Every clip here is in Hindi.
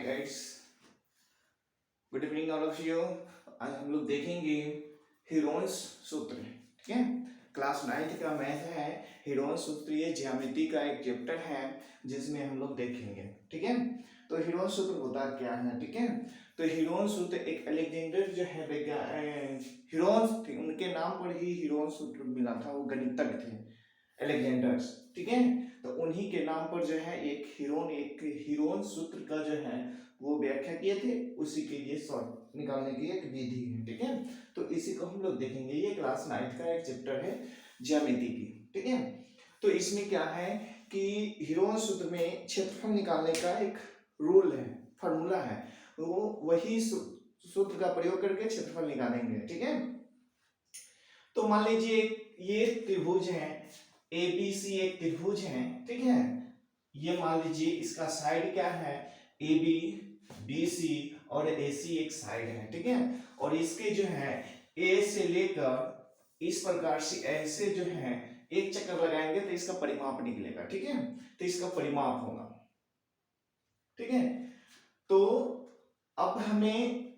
Guides, good evening all of you. आज हम लोग देखेंगे हीरोन्स सूत्र। ठीक है, क्लास 9th का मैथ है। हीरोन्स सूत्र ये ज्यामिति का एक चैप्टर है जिसमें हम लोग देखेंगे। ठीक है, तो हीरोन्स सूत्र होता क्या है? ठीक है, तो हीरोन्स सूत्र एक अलेक्जेंडर जो है हीरोन्स थे, उनके नाम पर ही हीरोन्स सूत्र मिला था। वो गणितज्ञ थे अलेक्जेंडर्स। ठीक है, तो उन्हीं के नाम पर जो है एक हीरोन सूत्र का जो है वो व्याख्या किए थे। उसी के लिए सॉल्व निकालने की एक विधि है। ठीक है, तो इसी को हम लोग देखेंगे। ये क्लास 9th का एक चैप्टर है ज्यामिति की। ठीक है, तो इसमें क्या है कि हीरोन सूत्र में क्षेत्रफल निकालने का एक रूल है, फॉर्मूला है। वो वही सूत्र का प्रयोग करके क्षेत्रफल निकालेंगे। ठीक है, तो मान लीजिए ये त्रिभुज है, ए बी सी एक त्रिभुज है। ठीक है, ये मान लीजिए इसका साइड क्या है, ए बी बी सी और ए सी एक साइड है। ठीक है, और इसके जो है ए से लेकर इस प्रकार से ऐसे जो है एक चक्कर लगाएंगे तो इसका परिमाप निकलेगा। ठीक है, तो इसका परिमाप होगा। ठीक है, तो अब हमें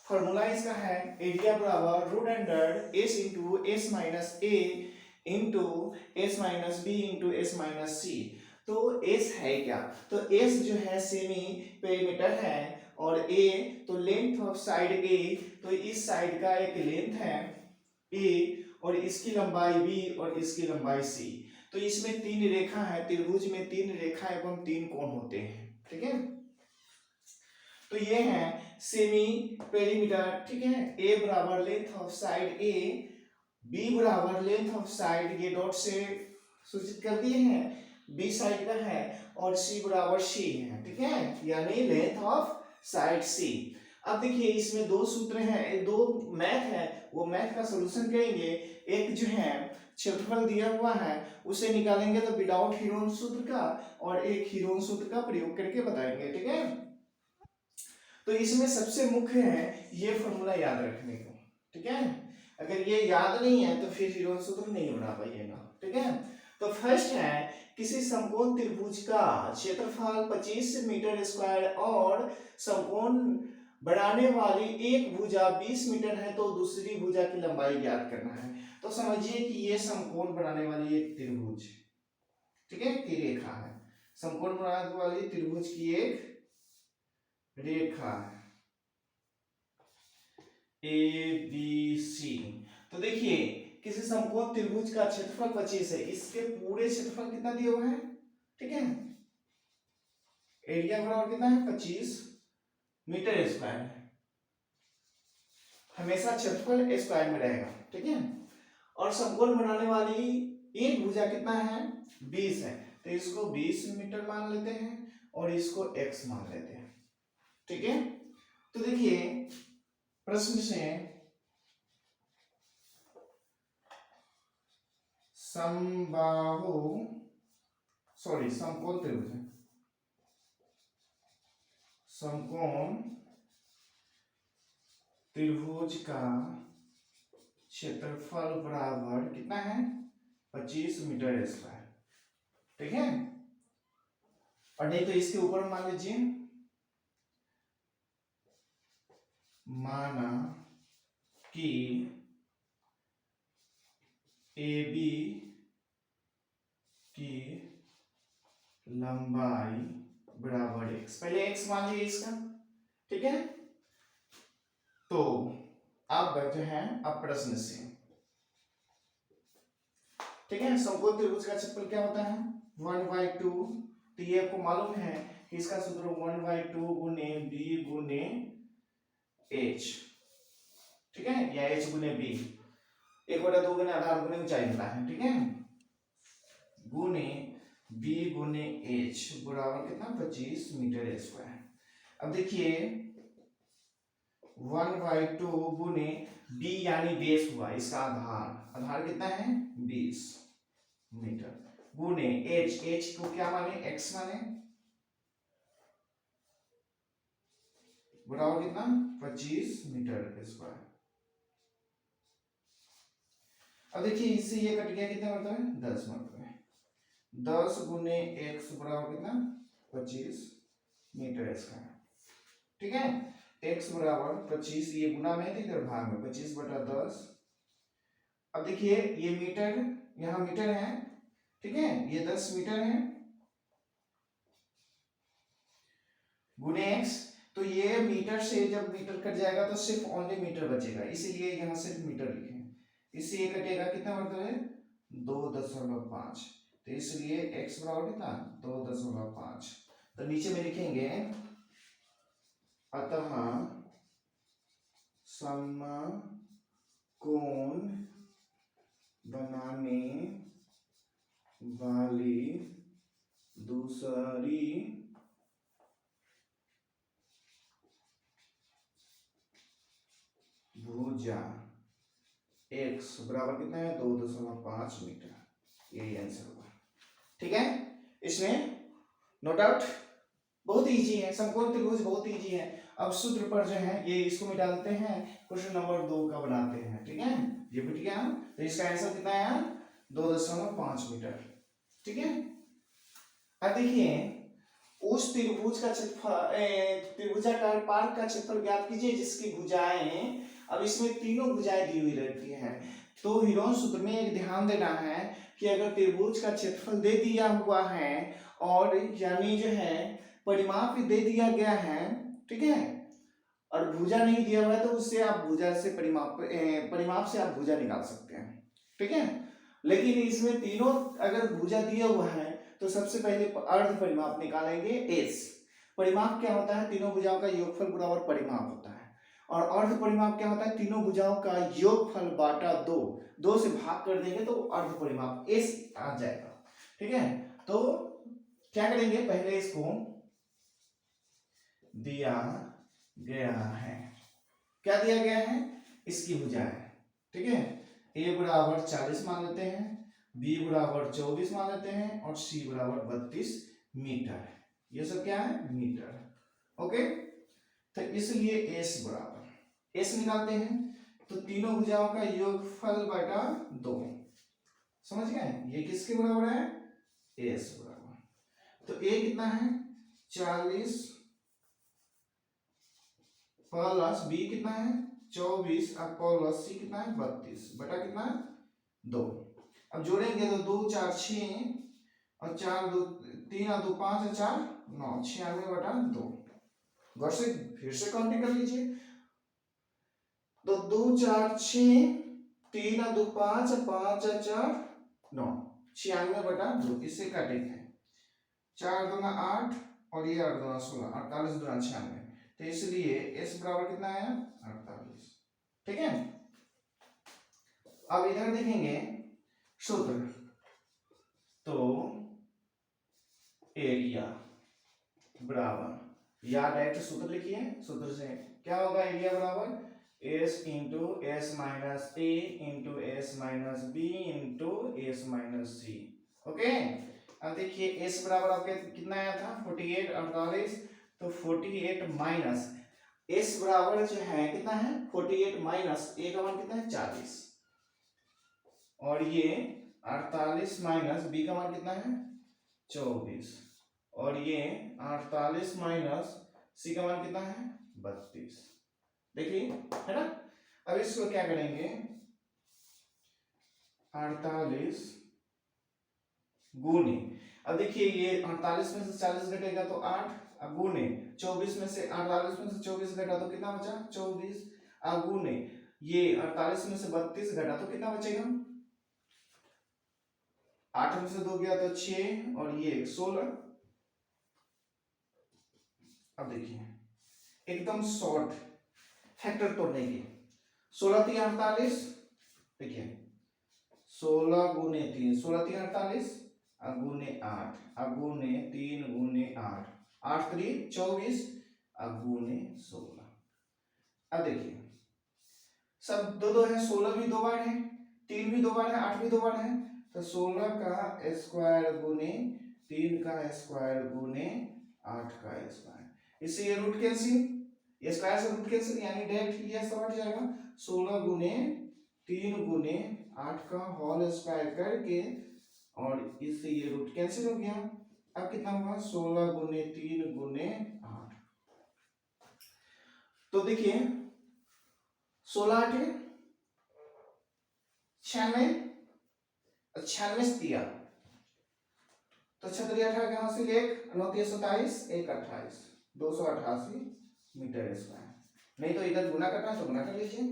फॉर्मूला इसका है एरिया बराबर root under S into S minus A into S minus B into S minus C. तो एस है क्या? तो एस जो है सेमी पेरीमीटर है और ए तो लेंथ ऑफ साइड ए, तो इस साइड का एक लेंथ है ए और इसकी लंबाई बी और इसकी लंबाई सी। तो इसमें तीन रेखा है, त्रिभुज में तीन रेखा एवं तीन कोण होते हैं। ठीक है, तो ये है सेमी पेरीमीटर। ठीक है, ए बराबर length of side A, B बराबर लेंथ ऑफ साइड, ये डॉट से सूचित कर दिए हैं, बी साइड का है, और सी बराबर सी है। ठीक है, यानी लेंथ ऑफ साइड सी। अब देखिए इसमें दो सूत्र हैं, दो मैथ है, वो मैथ का सॉल्यूशन करेंगे। एक जो है क्षेत्रफल दिया हुआ है उसे निकालेंगे तो विदाउट हीरोन सूत्र का, और एक हीरोन सूत्र का प्रयोग करके बताएंगे। ठीक है, तो इसमें सबसे मुख्य है ये फॉर्मूला याद रखने को। ठीक है, अगर ये याद नहीं है तो फिर हीरोन सूत्र नहीं बना पाइएगा। ठीक है, तो फर्स्ट है किसी समकोण त्रिभुज का क्षेत्रफल 25 मीटर स्क्वायर और समकोण बनाने वाली एक भुजा 20 मीटर है तो दूसरी भुजा की लंबाई ज्ञात करना है। तो समझिए कि ये समकोण बनाने वाली एक त्रिभुज, ठीक है, की रेखा है। समकोण बनाने वाली त्रिभुज की एक रेखा ए बी सी। तो देखिए किसी समकोण त्रिभुज का क्षेत्रफल 25 है, इसके पूरे क्षेत्रफल कितना दिया हुआ है? ठीक है, एरिया बराबर कितना है? 25 मीटर स्क्वायर है। हमेशा क्षेत्रफल स्क्वायर में रहेगा। ठीक है, और समकोण बनाने वाली एक भुजा कितना है? 20 है, तो इसको 20 मीटर मान लेते हैं और इसको x मान लेते हैं। ठीक है, तो देखिए प्रश्न से समबाहु समकोण त्रिभुज, समकोण त्रिभुज का क्षेत्रफल बराबर कितना है? 25 मीटर स्क्वायर। ठीक है, और नहीं तो इसके ऊपर मान लीजिए, माना कि ए बी की लंबाई बराबर x, पहले x मान लीजिए इसका। ठीक है, तो अब जो है अब प्रश्न से, ठीक है, समकोण त्रिभुज का क्षेत्रफल क्या होता है? 1/2। तो ये आपको मालूम है कि इसका सूत्र 1/2 गुने b गुने h। ठीक है, या h गुने b, 1/2 गुने आधार गुने ऊंचाई होता है। ठीक है, गुने b गुने h बराबर कितना? 25 मीटर स्क्वायर। अब देखिए 1/2 गुने b यानी बेस हुआ, इसका आधार, आधार कितना है? 20 मीटर, गुने h को क्या माने? x माने, बराबर कितना? 25 मीटर स्क्वायर। अब देखिए इससे ये कट गया, कितने मतलब है? 10 मतलब है। 10 गुने x बराबर कितना? 25 मीटर स्क्वायर। ठीक है। x बराबर 25, ये गुना में थी इधर भाग में 25/10। अब देखिए ये मीटर, यहाँ मीटर है, ठीक है, ये 10 मीटर है, गुने x, तो ये मीटर से जब मीटर कट जाएगा तो सिर्फ ओनली मीटर बचेगा, इसीलिए यहाँ सिर्फ मीटर लिखे। इससे ये कटेगा, कितना मतलब है 2.5, तो इसलिए x बराबर कितना 2.5। तो नीचे में लिखेंगे अतः समकोण बनाने वाली दूसरी भुजा x बराबर कितना है 2.5 मीटर, यही आंसर होगा। ठीक है, इसमें नो डाउट बहुत इजी है, समकोण त्रिभुज बहुत इजी है। अब सूत्र पर जो है ये इसको मिटा देते हैं, क्वेश्चन नंबर 2 का बनाते हैं। ठीक है, ये मिट गया, तो इसका आंसर कितना है 2.5 मीटर। ठीक है, अब देखिए उस त्रिभुज का क्षेत्रफल, त्रिभुजाकार पार्क का क्षेत्रफल ज्ञात कीजिए जिसकी भुजाएं, अब इसमें तीनों भुजाएं दी हुई रहती हैं। तो हीरोन सूत्र में एक ध्यान देना है कि अगर त्रिभुज का क्षेत्रफल दे दिया हुआ है और यानी जो है परिमाप भी दे दिया गया है, ठीक है, और भुजा नहीं दिया हुआ है तो उससे आप भुजा से परिमाप से आप भुजा निकाल सकते हैं। ठीक है, लेकिन इसमें तीनों अगर भुजा दिया हुआ है तो सबसे पहले अर्ध परिमाप निकालेंगे एस। परिमाप क्या होता है, तीनों भुजाओं का योगफल बराबर परिमाप होता है, और अर्ध परिमाप क्या होता है, तीनों भुजाओं का योगफल बाटा 2, 2 से भाग कर देंगे तो अर्ध परिमाप एस आ जाएगा। ठीक है, तो क्या करेंगे, पहले इसको दिया गया है, क्या दिया गया है, इसकी भुजाएं। ठीक है, a बराबर 40 मान लेते हैं, b बराबर 24 मान लेते हैं, और c बराबर 32 मीटर। ये सब क्या है, मीटर। ओके, तो इसलिए s बराबर, s निकालते हैं तो तीनों भुजाओं का योगफल बटा 2, समझ गए, ये किसके बराबर है, s बराबर। तो a कितना है 40 प्लस b कितना है 24 और प्लस c कितना है 32 बटा कितना 2। अब जोड़ेंगे तो 2 4 6 और 4 2 3 और 2 5 और 4 9, 96 बटा 2। गौर से फिर से काउंटिंग कर लीजिए, तो 2 4 6, 3 और 2 5 और 5 और 4 9, 96 बटा 2। इससे कटेंगे 4 दूना 8 और ये 8 दूना 16, 48 दूना 96, तो इसलिए s बराबर कितना आया 48। ठीक है, अब इधर देखेंगे सूत्र, तो एरिया बराबर, या डायरेक्ट सूत्र लिखिए, सूत्र से क्या होगा, एरिया बराबर s into S minus A into S minus B into S minus C. Okay, अब देखिए s बराबर आपके कितना आया था 48, 48, तो 48 माइनस s बराबर जो है कितना है 48 माइनस a का मान कितना है 40, और ये 48 माइनस b का मान कितना है 24, और ये 48 माइनस c का मान कितना है 32। देखिए है ना, अब इसको क्या करेंगे 48 गुने, अब देखिए ये 48 में से 40 घटेगा तो 8, अब गुने 24 में से 48 में से 24 घटा तो कितना बचा 24, अब गुने ये 48 में से 32 घटा तो कितना बचेगा, 8 में से 2 गया तो 6 और ये 16। अब देखिए एकदम शॉर्ट फैक्टर तोड़ने की, 16 3 48, देखिए 16 गुने 3, 16 3 48, गुने 8, गुने 3 गुने 8, 8 3 24, गुने 16। अब देखिए सब दो दो है, 16 भी 2 बार है, 3 भी 2 बार है, 8 भी 2 बार है, तो 16 का स्क्वायर गुने 3 का स्क्वायर गुने 8 का स्क्वायर, इससे ये रूट कैंसिल, ये स्क्वायर से रूट कैंसिल, यानी डायरेक्ट ये सब हट जाएगा, 16 गुने 3 गुने 8 का होल स्क्वायर करके, और इससे ये रूट कैंसिल हो गया। अब कितना हुआ 16 गुने 3 गुने 8, तो देखिए 16 8 96, 96 दिया तो 6×3 = 18 1 9 3 27 1 28 288 मीटर स्क्वायर। नहीं तो इधर गुना करना है तो गुना कर लीजिए,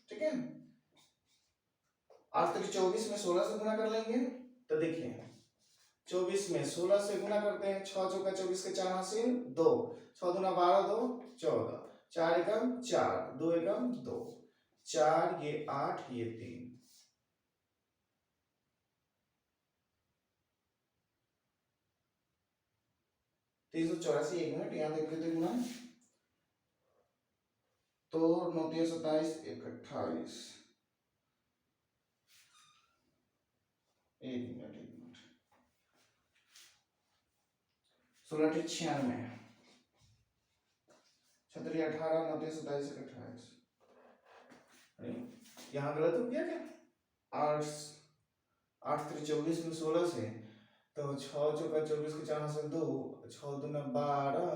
ठीक है। 8 3 24 में 16 से गुना कर लेंगे तो देखिए 24 में 16 से गुना करते हैं, 6 चौका 24 के 4 हासिल 2, 6 दूना 12 2 14, 4 एकम 4 2 एकम 2, 4 ये 8 ये 3, 384 1 मिनट यहाँ देख लेते गुना, तो 9 3 27 1 28 1 मिनट 16 8 96 6 18 9 3 27 1 28, यहाँ गलत हो गया क्या? 8 8 3 24 में 16 से तो 6 चौका 24 के 4 हासिल 2, 6 दूना 12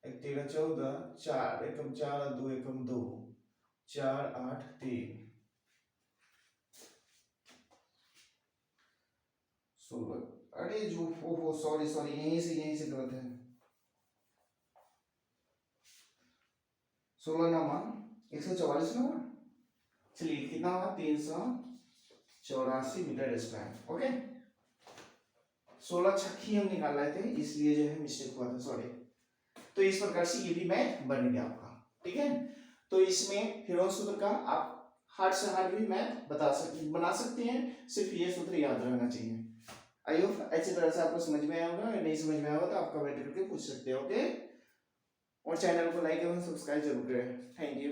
1 13 14, 4 एकम 4 2 एकम 2, 4 8 3 16। अरे जो हो सॉरी सॉरी यहीं से गलत है। 16 ना मान 144 ना मान, चलिए कितना हुआ 384 मीटर स्क्वायर। ओके 16 छक्की हम निकाल रहे थे इसलिए जो है मिस्टेक हुआ था, सॉरी। तो इस प्रकार से ये भी मैथ बन गया आपका, ठीक है। तो इसमें हेरोन सूत्र का आप हार्ड से हार्ड भी मैथ बना सकते हैं, सिर्फ ये सूत्र याद रहना चाहिए। आई होप अच्छी तरह से आपको समझ में आया होगा, नहीं समझ में आया होगा तो आप कमेंट करके पूछ सकते हो, ओके। और चैनल को लाइक एवं सब्सक्राइब जरूर करें। Thank you.